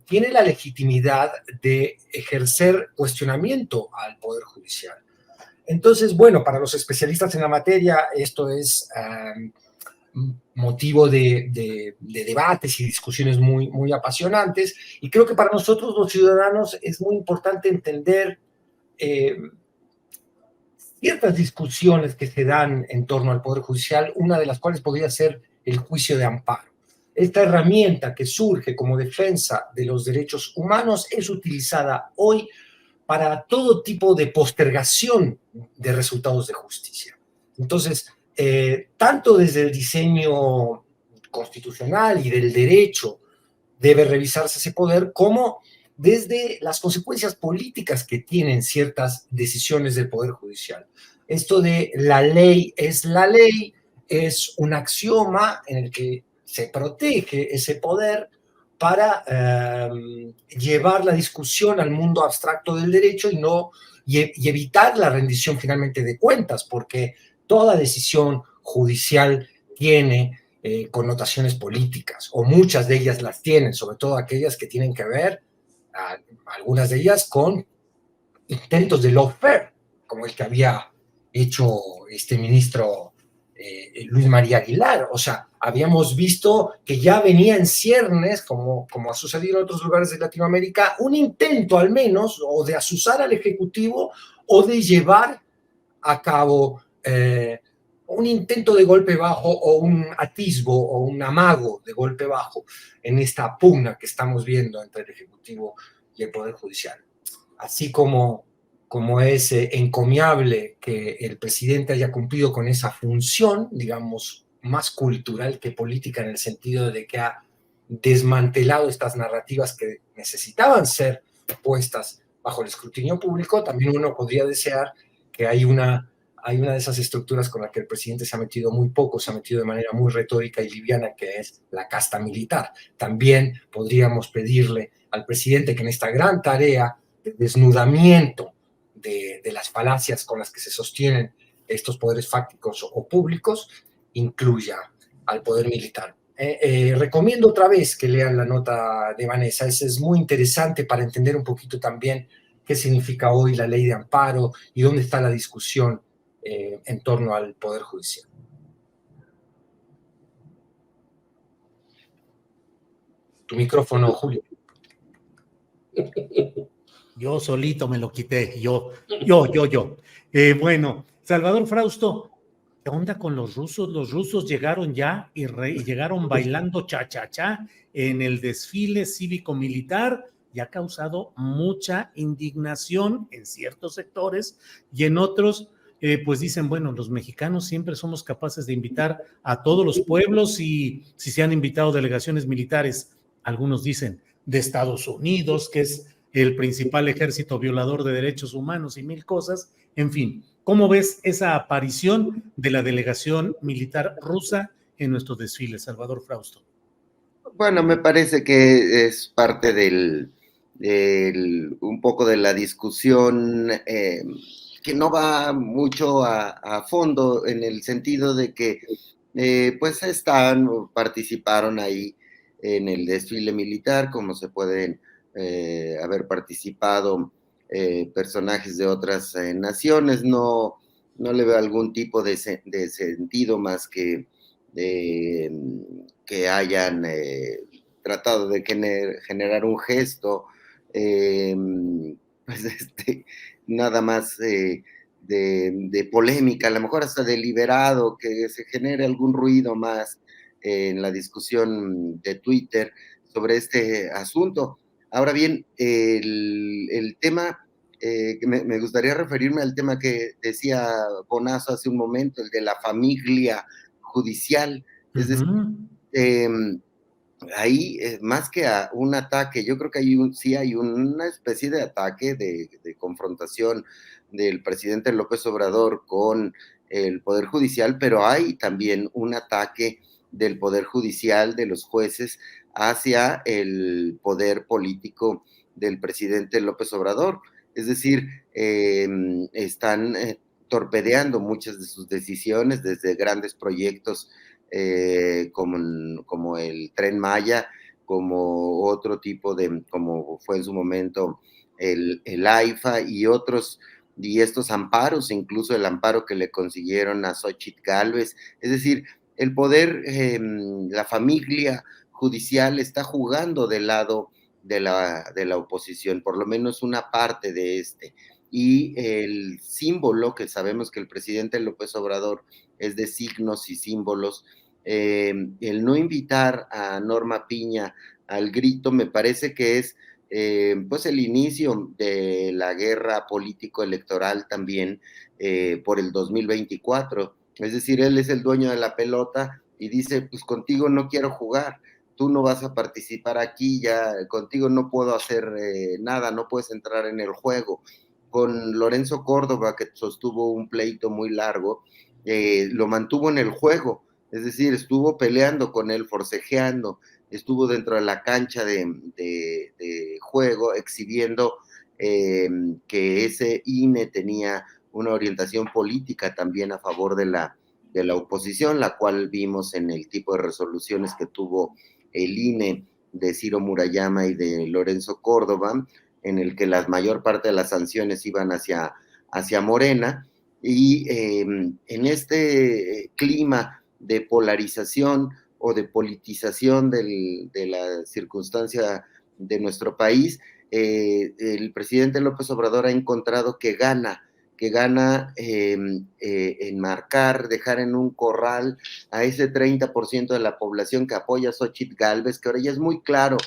tiene la legitimidad de ejercer cuestionamiento al Poder Judicial. Entonces, bueno, para los especialistas en la materia, esto es motivo de debates y discusiones muy, muy apasionantes, y creo que para nosotros los ciudadanos es muy importante entender ciertas discusiones que se dan en torno al Poder Judicial, una de las cuales podría ser el juicio de amparo. Esta herramienta que surge como defensa de los derechos humanos es utilizada hoy para todo tipo de postergación de resultados de justicia. Entonces, tanto desde el diseño constitucional y del derecho debe revisarse ese poder, como desde las consecuencias políticas que tienen ciertas decisiones del Poder Judicial. Esto de la ley es un axioma en el que se protege ese poder para llevar la discusión al mundo abstracto del derecho y evitar la rendición finalmente de cuentas, porque toda decisión judicial tiene connotaciones políticas, o muchas de ellas las tienen, sobre todo aquellas que tienen que ver, algunas de ellas, con intentos de lawfare, como el que había hecho este ministro Luis María Aguilar. O sea, habíamos visto que ya venía en ciernes, como ha sucedido en otros lugares de Latinoamérica, un intento al menos, o de azuzar al Ejecutivo, o de llevar a cabo un intento de golpe bajo, o un atisbo, o un amago de golpe bajo en esta pugna que estamos viendo entre el Ejecutivo y el Poder Judicial. Así como es encomiable que el presidente haya cumplido con esa función, digamos, más cultural que política, en el sentido de que ha desmantelado estas narrativas que necesitaban ser puestas bajo el escrutinio público, también uno podría desear que hay una de esas estructuras con la que el presidente se ha metido muy poco, se ha metido de manera muy retórica y liviana, que es la casta militar. También podríamos pedirle al presidente que en esta gran tarea de desnudamiento de las falacias con las que se sostienen estos poderes fácticos o públicos, incluya al poder militar. Recomiendo otra vez que lean la nota de Vanessa. Es muy interesante para entender un poquito también qué significa hoy la ley de amparo y dónde está la discusión en torno al Poder Judicial. Tu micrófono, Julio. Yo solito me lo quité, yo. Bueno, Salvador Frausto, ¿qué onda con los rusos? Los rusos llegaron ya y llegaron bailando cha-cha-cha en el desfile cívico-militar y ha causado mucha indignación en ciertos sectores, y en otros, pues dicen, bueno, los mexicanos siempre somos capaces de invitar a todos los pueblos, y si se han invitado delegaciones militares, algunos dicen de Estados Unidos, que es el principal ejército violador de derechos humanos y mil cosas. En fin, ¿cómo ves esa aparición de la delegación militar rusa en nuestros desfiles, Salvador Frausto? Bueno, me parece que es parte un poco de la discusión que no va mucho a fondo, en el sentido de que pues participaron ahí en el desfile militar, como se pueden haber participado personajes de otras naciones. No le veo algún tipo de sentido más que que hayan tratado de generar un gesto, pues nada más de polémica, a lo mejor hasta deliberado, que se genere algún ruido más en la discusión de Twitter sobre este asunto. Ahora bien, el tema, me gustaría referirme al tema que decía Bonazo hace un momento, el de la familia judicial. Es decir, ahí, más que a un ataque, yo creo que sí hay una especie de ataque, de confrontación del presidente López Obrador con el Poder Judicial, pero hay también un ataque del Poder Judicial, de los jueces, hacia el poder político del presidente López Obrador. Es decir, están torpedeando muchas de sus decisiones, desde grandes proyectos como el Tren Maya, como otro tipo como fue en su momento el AIFA y estos amparos, incluso el amparo que le consiguieron a Xóchitl Gálvez. Es decir, el poder, la familia judicial está jugando del lado de la oposición, por lo menos una parte de y el símbolo que sabemos que el presidente López Obrador es de signos y símbolos. El no invitar a Norma Piña al grito me parece que es pues el inicio de la guerra político-electoral también por el 2024. Es decir, él es el dueño de la pelota y dice, pues contigo no quiero jugar, tú no vas a participar aquí, ya contigo no puedo hacer nada, no puedes entrar en el juego. Con Lorenzo Córdoba, que sostuvo un pleito muy largo, lo mantuvo en el juego, es decir, estuvo peleando con él, forcejeando, estuvo dentro de la cancha de juego, exhibiendo que ese INE tenía una orientación política también a favor de la oposición, la cual vimos en el tipo de resoluciones que tuvo el INE de Ciro Murayama y de Lorenzo Córdoba, en el que la mayor parte de las sanciones iban hacia Morena, y en este clima de polarización o de politización de la circunstancia de nuestro país, el presidente López Obrador ha encontrado que gana enmarcar, dejar en un corral a ese 30% de la población que apoya a Xóchitl Gálvez, que ahora ya es muy claro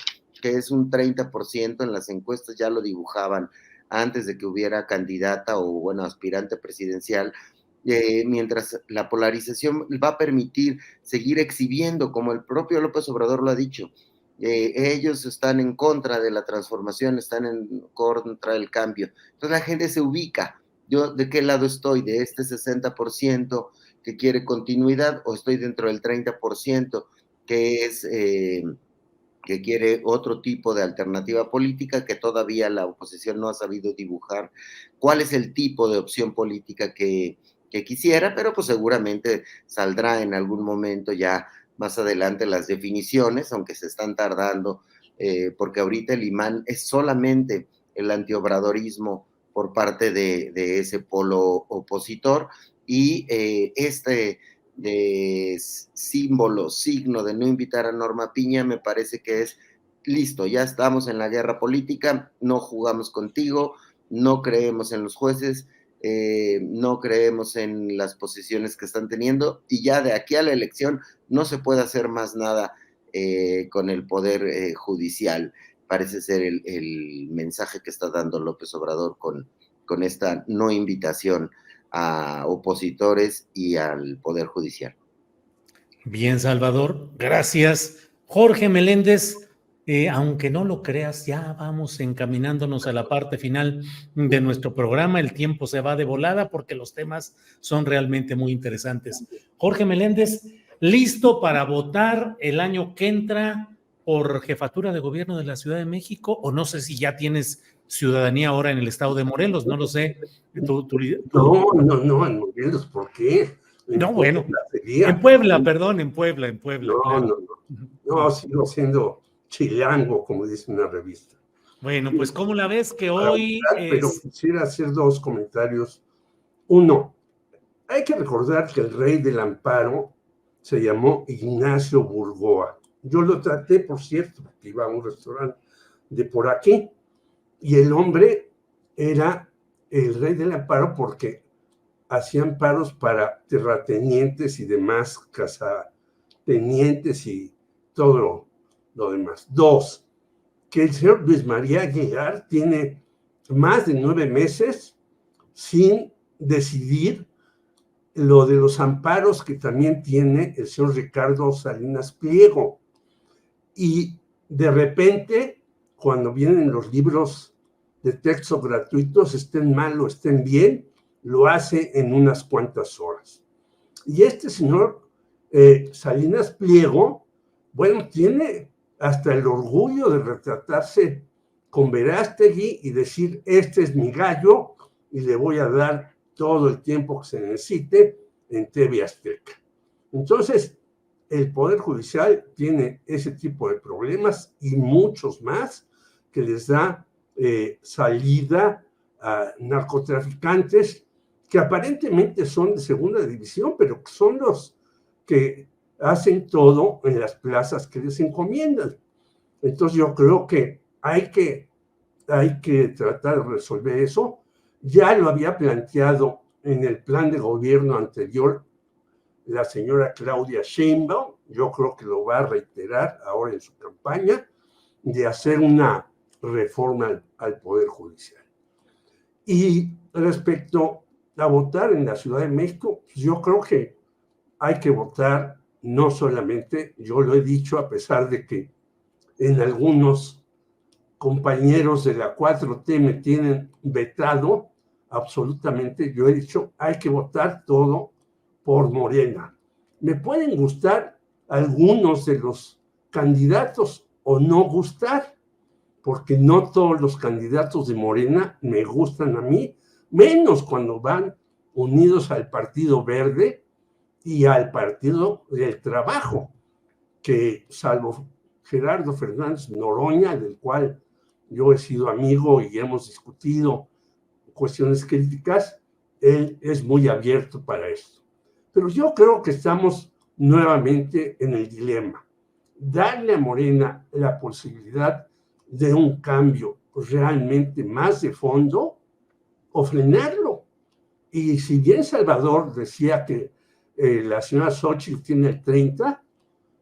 que es un 30%, en las encuestas ya lo dibujaban antes de que hubiera candidata o, bueno, aspirante presidencial, mientras la polarización va a permitir seguir exhibiendo, como el propio López Obrador lo ha dicho, ellos están en contra de la transformación, están en contra del cambio. Entonces la gente se ubica. ¿Yo de qué lado estoy? ¿De este 60% que quiere continuidad o estoy dentro del 30% que es... que quiere otro tipo de alternativa política que todavía la oposición no ha sabido dibujar cuál es el tipo de opción política que quisiera, pero pues seguramente saldrá en algún momento ya más adelante las definiciones, aunque se están tardando, porque ahorita el imán es solamente el antiobradorismo por parte de ese polo opositor, y de símbolo, signo de no invitar a Norma Piña, me parece que es listo, ya estamos en la guerra política, no jugamos contigo, no creemos en los jueces, no creemos en las posiciones que están teniendo, y ya de aquí a la elección no se puede hacer más nada con el poder judicial. Parece ser el mensaje que está dando López Obrador con esta no invitación a opositores y al Poder Judicial. Bien, Salvador, gracias. Jorge Meléndez, aunque no lo creas, ya vamos encaminándonos a la parte final de nuestro programa. El tiempo se va de volada porque los temas son realmente muy interesantes. Jorge Meléndez, ¿listo para votar el año que entra por jefatura de gobierno de la Ciudad de México, o no sé si ya tienes ciudadanía ahora en el estado de Morelos, no lo sé. No, en Morelos, ¿por qué? No, bueno, sería. en Puebla, perdón, en Puebla, No, claro. no, sigo siendo chilango, como dice una revista. Bueno, pues ¿cómo la ves que hoy Pero quisiera hacer 2 comentarios. Uno, hay que recordar que el rey del amparo se llamó Ignacio Burgoa. Yo lo traté, por cierto, porque iba a un restaurante de por aquí, y el hombre era el rey del amparo porque hacía amparos para terratenientes y demás casatenientes y todo lo demás. 2, que el señor Luis María Aguilar tiene más de 9 meses sin decidir lo de los amparos que también tiene el señor Ricardo Salinas Pliego. Y de repente, cuando vienen los libros de texto gratuitos, estén mal o estén bien, lo hace en unas cuantas horas. Y este señor Salinas Pliego, bueno, tiene hasta el orgullo de retratarse con Verástegui y decir, este es mi gallo y le voy a dar todo el tiempo que se necesite en TV Azteca. Entonces, el Poder Judicial tiene ese tipo de problemas y muchos más que les da salida a narcotraficantes que aparentemente son de segunda división, pero que son los que hacen todo en las plazas que les encomiendan. Entonces yo creo que hay que tratar de resolver eso. Ya lo había planteado en el plan de gobierno anterior la señora Claudia Sheinbaum, yo creo que lo va a reiterar ahora en su campaña, de hacer una reforma al Poder Judicial. Y respecto a votar en la Ciudad de México, yo creo que hay que votar no solamente, yo lo he dicho, a pesar de que en algunos compañeros de la 4T me tienen vetado, absolutamente, yo he dicho, hay que votar todo por Morena. Me pueden gustar algunos de los candidatos o no gustar, porque no todos los candidatos de Morena me gustan a mí, menos cuando van unidos al Partido Verde y al Partido del Trabajo, que salvo Gerardo Fernández Noroña, del cual yo he sido amigo y hemos discutido cuestiones críticas, él es muy abierto para esto. Pero yo creo que estamos nuevamente en el dilema. Darle a Morena la posibilidad de un cambio realmente más de fondo o frenarlo. Y si bien Salvador decía que la señora Xochitl tiene el 30,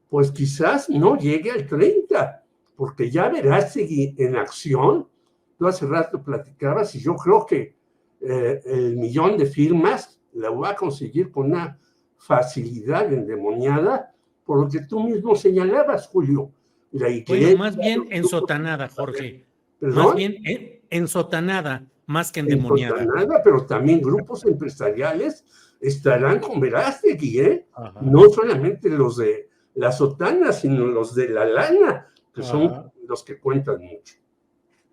pues quizás no llegue al 30, porque ya verás en acción. Tú hace rato platicabas y yo creo que el 1,000,000 de firmas la va a conseguir con una facilidad endemoniada, por lo que tú mismo señalabas, Julio. Bueno, más bien ensotanada, Jorge. ¿Perdón? Más bien ensotanada, más que endemoniada. Ensotanada, pero también grupos empresariales estarán con Verástegui, ¿eh? No solamente los de la sotana, sino los de la lana, que son los que cuentan mucho.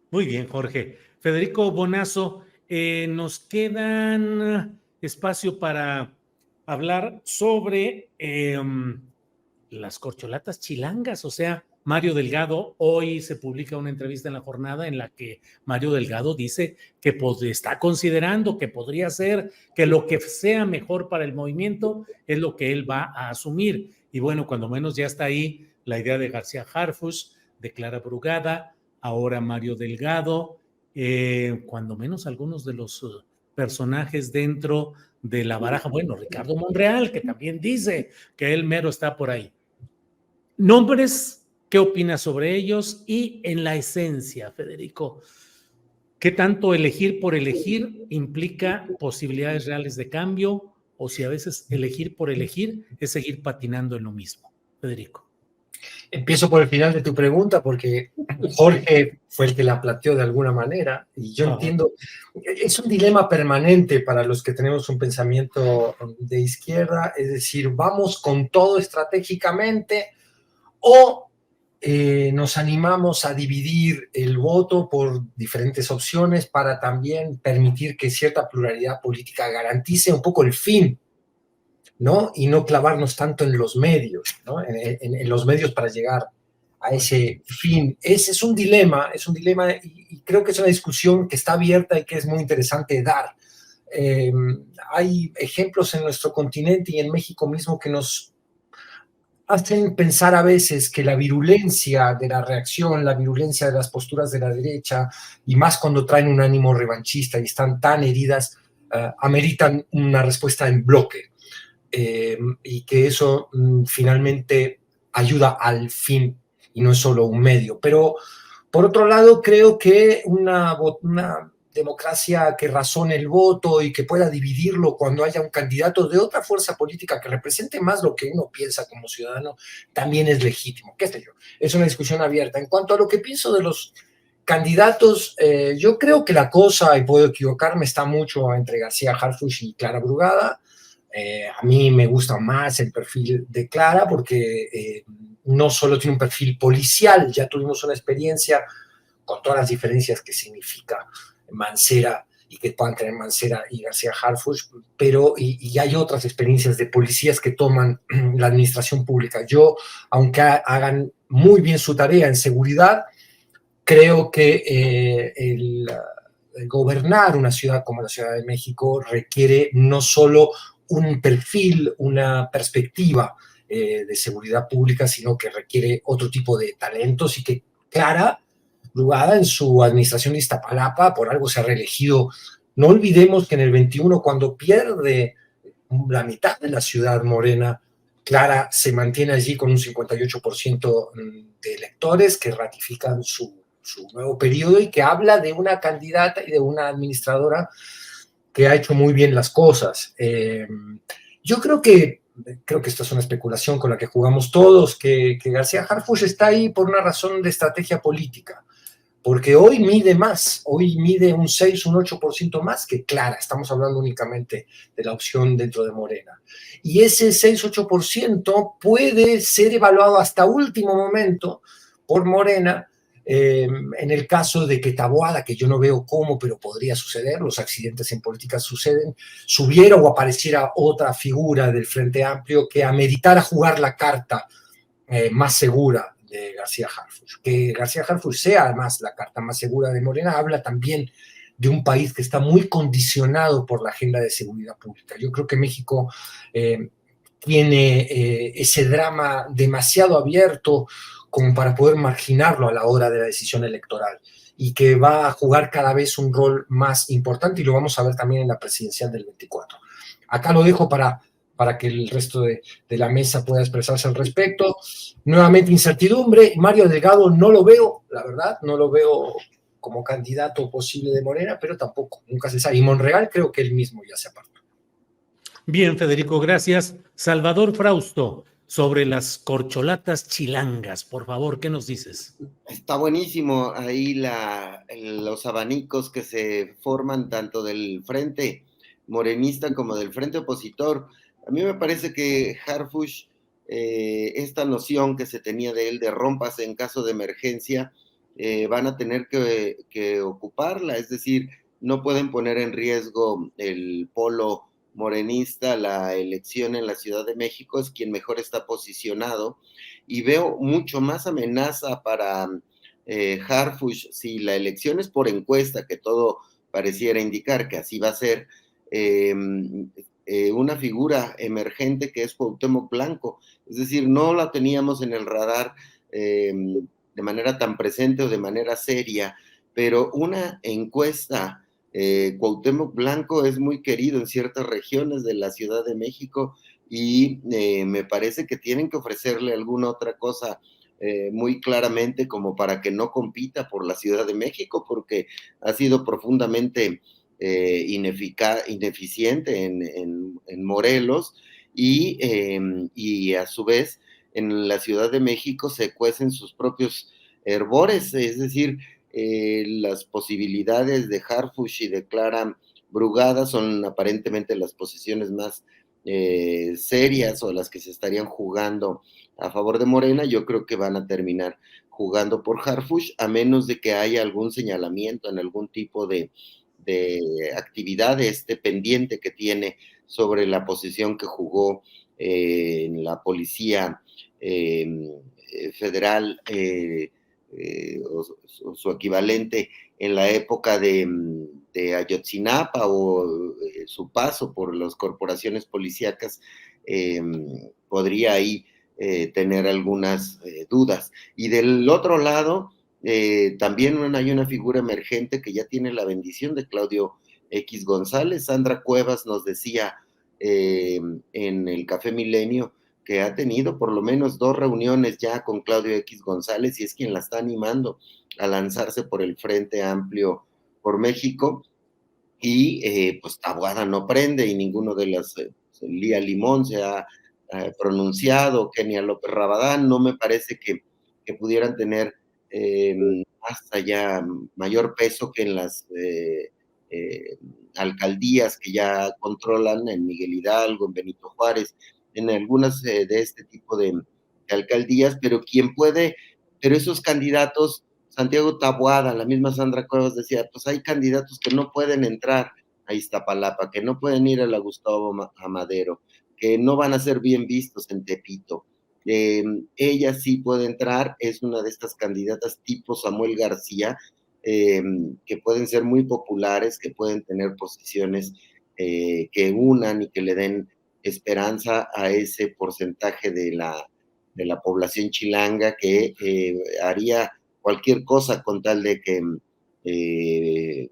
Muy bien, Jorge. Federico Bonazo, nos quedan espacio para hablar sobre las corcholatas chilangas, o sea, Mario Delgado. Hoy se publica una entrevista en La Jornada en la que Mario Delgado dice que está considerando que podría ser que lo que sea mejor para el movimiento es lo que él va a asumir. Y bueno, cuando menos ya está ahí la idea de García Harfuch, de Clara Brugada, ahora Mario Delgado, cuando menos algunos de los personajes dentro de la baraja. Bueno, Ricardo Monreal, que también dice que él mero está por ahí. Nombres, ¿qué opinas sobre ellos? Y en la esencia, Federico, ¿qué tanto elegir por elegir implica posibilidades reales de cambio? O si a veces elegir por elegir es seguir patinando en lo mismo. Federico. Empiezo por el final de tu pregunta porque Jorge fue el que la planteó de alguna manera y yo entiendo, es un dilema permanente para los que tenemos un pensamiento de izquierda, es decir, vamos con todo estratégicamente o nos animamos a dividir el voto por diferentes opciones para también permitir que cierta pluralidad política garantice un poco el fin, ¿no? Y no clavarnos tanto en los medios, ¿no? En los medios para llegar a ese fin. Ese es un dilema y creo que es una discusión que está abierta y que es muy interesante dar. Hay ejemplos en nuestro continente y en México mismo que nos hacen pensar a veces que la virulencia de la reacción, la virulencia de las posturas de la derecha, y más cuando traen un ánimo revanchista y están tan heridas, ameritan una respuesta en bloque, y que eso finalmente ayuda al fin y no es solo un medio. Pero por otro lado, creo que una democracia que razone el voto y que pueda dividirlo cuando haya un candidato de otra fuerza política que represente más lo que uno piensa como ciudadano, también es legítimo. ¿Qué sé yo? Es una discusión abierta. En cuanto a lo que pienso de los candidatos, yo creo que la cosa, y puedo equivocarme, está mucho entre García Harfuch y Clara Brugada. A mí me gusta más el perfil de Clara porque no solo tiene un perfil policial, ya tuvimos una experiencia con todas las diferencias que significa Mancera y que puedan tener Mancera y García Harfuch, pero y hay otras experiencias de policías que toman la administración pública. Yo, aunque hagan muy bien su tarea en seguridad, creo que el gobernar una ciudad como la Ciudad de México requiere no solo un perfil, una perspectiva de seguridad pública, sino que requiere otro tipo de talentos y que Clara Brugada en su administración de Iztapalapa por algo se ha reelegido. No olvidemos que en el 21, cuando pierde la mitad de la ciudad morena, Clara se mantiene allí con un 58% de electores que ratifican su nuevo periodo y que habla de una candidata y de una administradora que ha hecho muy bien las cosas. Yo creo que esto es una especulación con la que jugamos todos, que García Harfuch está ahí por una razón de estrategia política, porque hoy mide más, hoy mide un 6, un 8% más que Clara, estamos hablando únicamente de la opción dentro de Morena. Y ese 6-8% puede ser evaluado hasta último momento por Morena, en el caso de que Taboada, que yo no veo cómo, pero podría suceder, los accidentes en política suceden, subiera o apareciera otra figura del Frente Amplio que ameritara jugar la carta más segura de García Harfuch. Que García Harfuch sea además la carta más segura de Morena habla también de un país que está muy condicionado por la agenda de seguridad pública. Yo creo que México tiene ese drama demasiado abierto como para poder marginarlo a la hora de la decisión electoral y que va a jugar cada vez un rol más importante y lo vamos a ver también en la presidencial del 24. Acá lo dejo para que el resto de la mesa pueda expresarse al respecto. Nuevamente incertidumbre. Mario Delgado no lo veo, la verdad, no lo veo como candidato posible de Morena, pero tampoco, nunca se sabe. Y Monreal creo que él mismo ya se apartó. Bien, Federico, gracias. Salvador Frausto, sobre las corcholatas chilangas, por favor, ¿qué nos dices? Está buenísimo ahí los abanicos que se forman tanto del frente morenista como del frente opositor. A mí me parece que Harfuch, esta noción que se tenía de él de rómpase en caso de emergencia, van a tener que ocuparla, es decir, no pueden poner en riesgo el polo morenista, la elección en la Ciudad de México es quien mejor está posicionado, y veo mucho más amenaza para Harfuch si la elección es por encuesta, que todo pareciera indicar que así va a ser, una figura emergente que es Cuauhtémoc Blanco, es decir, no la teníamos en el radar de manera tan presente o de manera seria, pero una encuesta, Cuauhtémoc Blanco es muy querido en ciertas regiones de la Ciudad de México y me parece que tienen que ofrecerle alguna otra cosa muy claramente como para que no compita por la Ciudad de México, porque ha sido profundamente ineficiente en Morelos y a su vez en la Ciudad de México se cuecen sus propios hervores, es decir, las posibilidades de Harfuch y de Clara Brugada son aparentemente las posiciones más serias o las que se estarían jugando a favor de Morena, yo creo que van a terminar jugando por Harfuch, a menos de que haya algún señalamiento en algún tipo de actividad pendiente que tiene sobre la posición que jugó en la policía federal o su equivalente en la época de Ayotzinapa o su paso por las corporaciones policíacas, podría ahí tener algunas dudas. Y del otro lado, también hay una figura emergente que ya tiene la bendición de Claudio X González. Sandra Cuevas nos decía en el Café Milenio que ha tenido por lo menos 2 reuniones ya con Claudio X González y es quien la está animando a lanzarse por el Frente Amplio por México, y pues Taboada no prende y ninguno de las Lía Limón se ha pronunciado, Kenia López Rabadán, no me parece que pudieran tener hasta allá mayor peso que en las alcaldías que ya controlan, en Miguel Hidalgo, en Benito Juárez, en algunas de este tipo de alcaldías, pero esos candidatos, Santiago Taboada, la misma Sandra Cuevas decía, pues hay candidatos que no pueden entrar a Iztapalapa, que no pueden ir a la Gustavo Amadero, que no van a ser bien vistos en Tepito. Ella sí puede entrar, es una de estas candidatas tipo Samuel García, que pueden ser muy populares, que pueden tener posiciones que unan y que le den esperanza a ese porcentaje de la población chilanga que haría cualquier cosa con tal de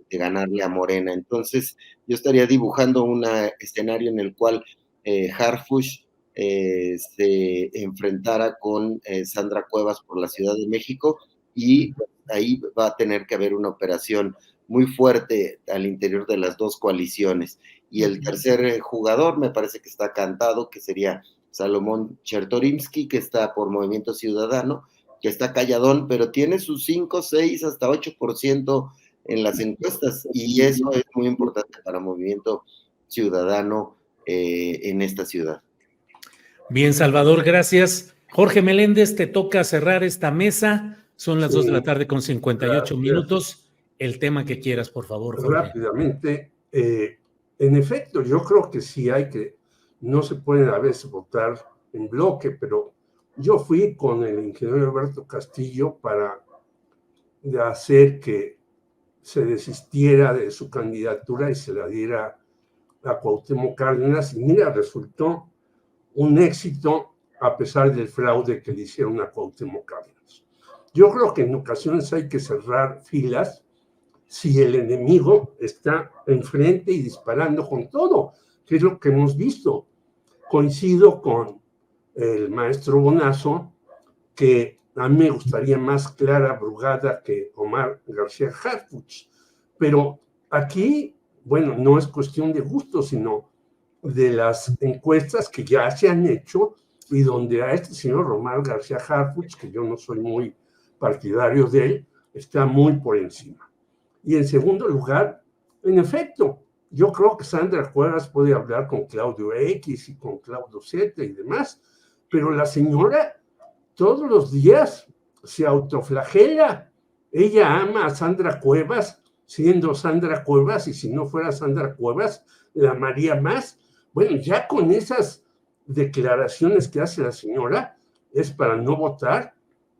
ganarle a Morena. Entonces, yo estaría dibujando un escenario en el cual Harfuch se enfrentara con Sandra Cuevas por la Ciudad de México, y ahí va a tener que haber una operación muy fuerte al interior de las dos coaliciones. Y el tercer jugador me parece que está cantado, que sería Salomón Chertorivsky, que está por Movimiento Ciudadano, que está calladón, pero tiene sus 5, 6, hasta 8% en las encuestas, y eso es muy importante para Movimiento Ciudadano en esta ciudad. Bien, Salvador, gracias. Jorge Meléndez, te toca cerrar esta mesa. Son las 2 de la tarde con 58 minutos. El tema que quieras, por favor, Jorge. Rápidamente, en efecto, yo creo que sí no se pueden a veces votar en bloque, pero yo fui con el ingeniero Alberto Castillo para hacer que se desistiera de su candidatura y se la diera a Cuauhtémoc Cárdenas, y mira, resultó un éxito a pesar del fraude que le hicieron a Cuauhtémoc Cárdenas. Yo creo que en ocasiones hay que cerrar filas si el enemigo está enfrente y disparando con todo, que es lo que hemos visto. Coincido con el maestro Bonazo, que a mí me gustaría más Clara Brugada que Omar García Harfuch, pero aquí, bueno, no es cuestión de gusto, sino de las encuestas que ya se han hecho y donde a este señor Omar García Harfuch, que yo no soy muy partidario de él, está muy por encima. Y en segundo lugar, en efecto, yo creo que Sandra Cuevas puede hablar con Claudio X y con Claudio Z y demás, pero la señora todos los días se autoflagela. Ella ama a Sandra Cuevas siendo Sandra Cuevas, y si no fuera Sandra Cuevas, la amaría más. Bueno, ya con esas declaraciones que hace la señora es para no votar.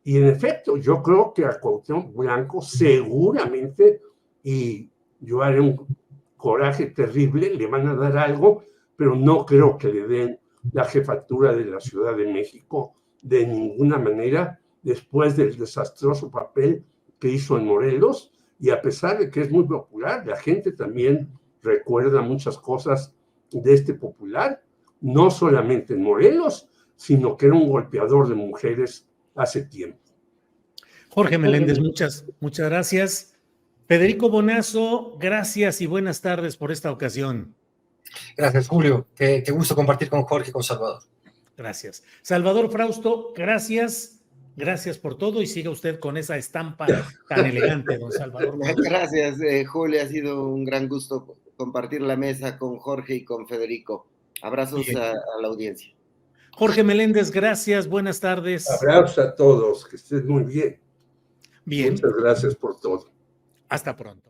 Y en efecto, yo creo que a Cuauhtémoc Blanco seguramente, y yo haré un coraje terrible, le van a dar algo, pero no creo que le den la jefatura de la Ciudad de México de ninguna manera, después del desastroso papel que hizo en Morelos, y a pesar de que es muy popular, la gente también recuerda muchas cosas de este popular, no solamente en Morelos, sino que era un golpeador de mujeres hace tiempo. Jorge Meléndez, muchas gracias. Federico Bonazo, gracias y buenas tardes por esta ocasión. Gracias, Julio. Qué gusto compartir con Jorge y con Salvador. Gracias. Salvador Frausto, gracias. Gracias por todo y siga usted con esa estampa tan elegante, don Salvador. Gracias, Julio. Ha sido un gran gusto compartir la mesa con Jorge y con Federico. Abrazos a la audiencia. Jorge Meléndez, gracias, buenas tardes. Abrazos a todos, que estén muy bien. Bien, Muchas gracias por todo. hasta pronto.